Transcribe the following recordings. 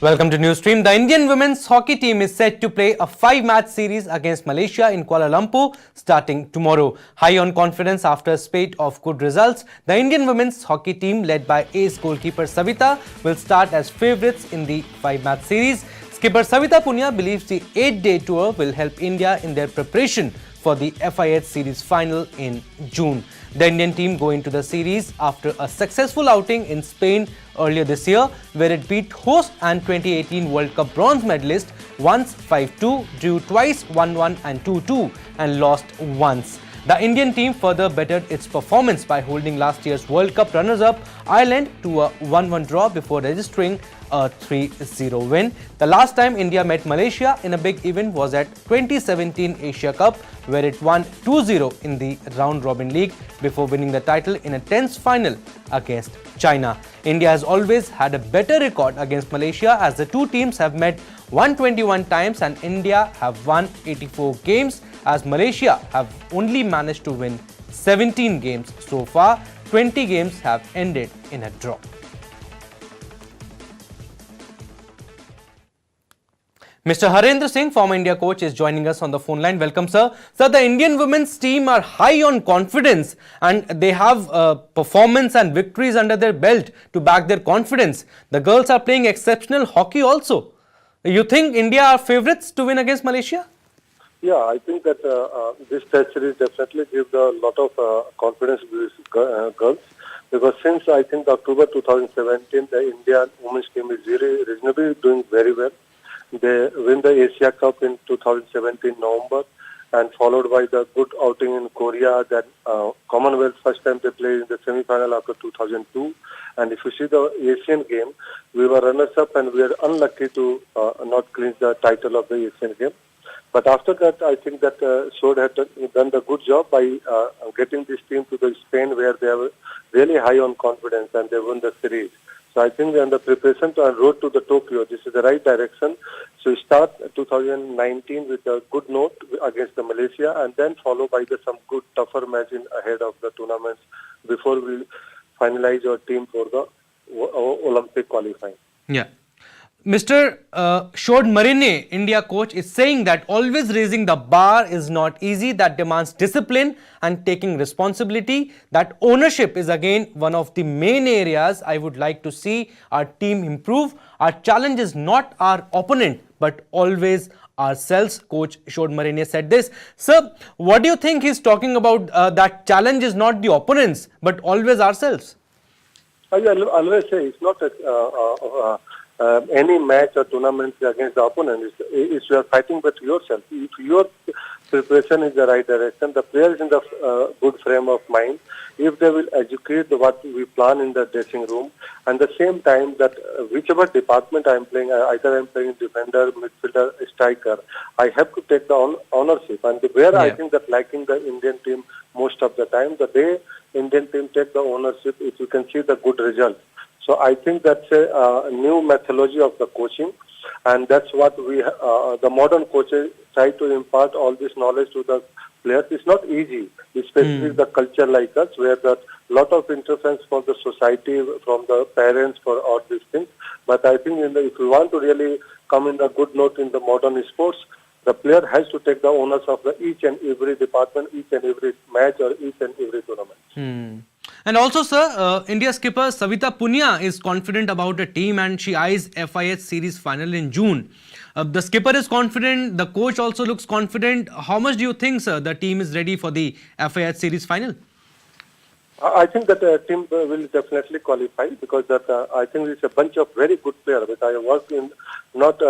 Welcome to Newsstream. The Indian women's hockey team is set to play a 5-match series against Malaysia in Kuala Lumpur starting tomorrow. High on confidence after a spate of good results, the Indian women's hockey team led by ace goalkeeper Savita will start as favourites in the 5-match series. Skipper Savita Punia believes the 8-day tour will help India in their preparation for the FIH Series final in June. The Indian team go into the series after a successful outing in Spain earlier this year, where it beat host and 2018 World Cup bronze medalist once 5-2, drew twice 1-1 and 2-2 and lost once. The Indian team further bettered its performance by holding last year's World Cup runners-up Ireland to a 1-1 draw before registering a 3-0 win. The last time India met Malaysia in a big event was at 2017 Asia Cup, where it won 2-0 in the round-robin league before winning the title in a tense final against China. India has always had a better record against Malaysia, as the two teams have met 121 times and India have won 84 games, as Malaysia have only managed to win 17 games so far. 20 games have ended in a draw. Mr. Harendra Singh, former India coach, is joining us on the phone line. Welcome, sir. Sir, the Indian women's team are high on confidence and they have performance and victories under their belt to back their confidence. The girls are playing exceptional hockey also. You think India are favourites to win against Malaysia? Yeah, I think that this test series definitely gives a lot of confidence to these girls, because since I think October 2017, the Indian women's team is really reasonably doing very well. They win the Asia Cup in 2017 November, and followed by the good outing in Korea. Then Commonwealth, first time they played in the semi-final after 2002. And if you see the Asian game, we were runners-up and we were unlucky to not clinch the title of the Asian game. But after that, I think that Sword had done the good job by getting this team to the Spain, where they are really high on confidence and they won the series. So I think we are in the preparation to road to the Tokyo. This is the right direction. So we start 2019 with a good note against the Malaysia, and then follow by some good tougher match ahead of the tournaments before we finalize our team for the Olympic qualifying. Yeah. Mr. Shod Marine, India coach, is saying that always raising the bar is not easy. That demands discipline and taking responsibility. That ownership is again one of the main areas I would like to see our team improve. Our challenge is not our opponent, but always ourselves. Coach Shod Marine said this. Sir, what do you think he's talking about? That challenge is not the opponents, but always ourselves. I always say it's not any match or tournament against the opponent. It's you are fighting with yourself. If your preparation is the right direction, the player is in the good frame of mind, if they will educate what we plan in the dressing room, and the same time that whichever department I am playing, either I am playing defender, midfielder, striker, I have to take the ownership. And where I think that lacking the Indian team most of the time, the day Indian team take the ownership, if you can see the good result. So I think that's a new methodology of the coaching, and that's what the modern coaches try to impart all this knowledge to the players. It's not easy, especially the culture like us, where the lot of interference from the society, from the parents, for all these things. But I think if we want to really come in a good note in the modern sports, the player has to take the owners of each and every department, each and every match, or each and every tournament. And also, sir, India skipper Savita Punia is confident about the team and she eyes FIH Series final in June. The skipper is confident, the coach also looks confident. How much do you think, sir, the team is ready for the FIH Series final? I think that the team will definitely qualify, because I think it's a bunch of very good players. But I worked in not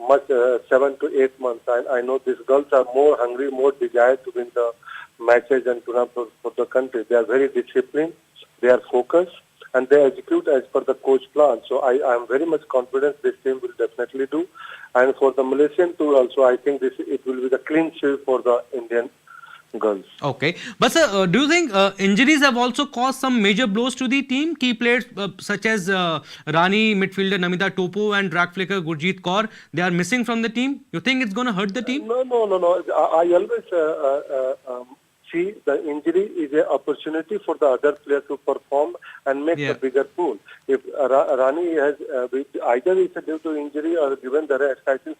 much 7 to 8 months. I know these girls are more hungry, more desired to win the matches and tournaments for the country. They are very disciplined, they are focused, and they execute as per the coach plan. So I am very much confident this team will definitely do. And for the Malaysian tour also, I think it will be the clean sweep for the Indian girls. Okay. But sir, do you think injuries have also caused some major blows to the team? Key players such as Rani, midfielder Namita Topo and drag flicker Gurjeet Kaur, they are missing from the team. You think it's going to hurt the team? No. I always see the injury is an opportunity for the other player to perform and make a bigger pool. If Rani has either it's due to injury or given the rest, I think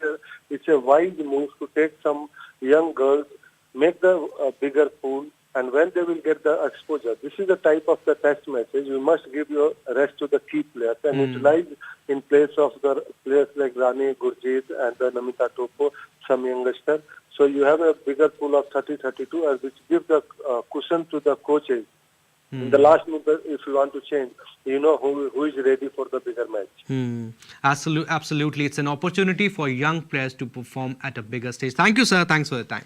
it's a wise move to take some young girls, make the bigger pool, and when they will get the exposure. This is the type of the test message. You must give your rest to the key players and utilize in place of the players like Rani, Gurjeet and the Namita Topo, some youngster. So you have a bigger pool of 30-32, which gives the cushion to the coaches. In the last move, if you want to change, you know who is ready for the bigger match. Absolutely. It's an opportunity for young players to perform at a bigger stage. Thank you, sir. Thanks for the time.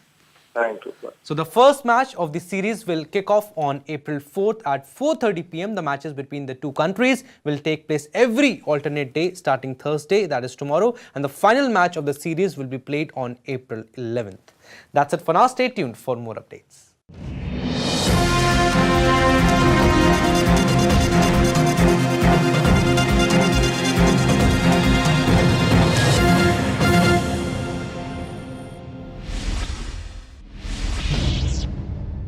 Thank you. So the first match of the series will kick off on April 4th at 4:30 p.m. The matches between the two countries will take place every alternate day starting Thursday, that is tomorrow, and the final match of the series will be played on April 11th. That's it for now. Stay tuned for more updates.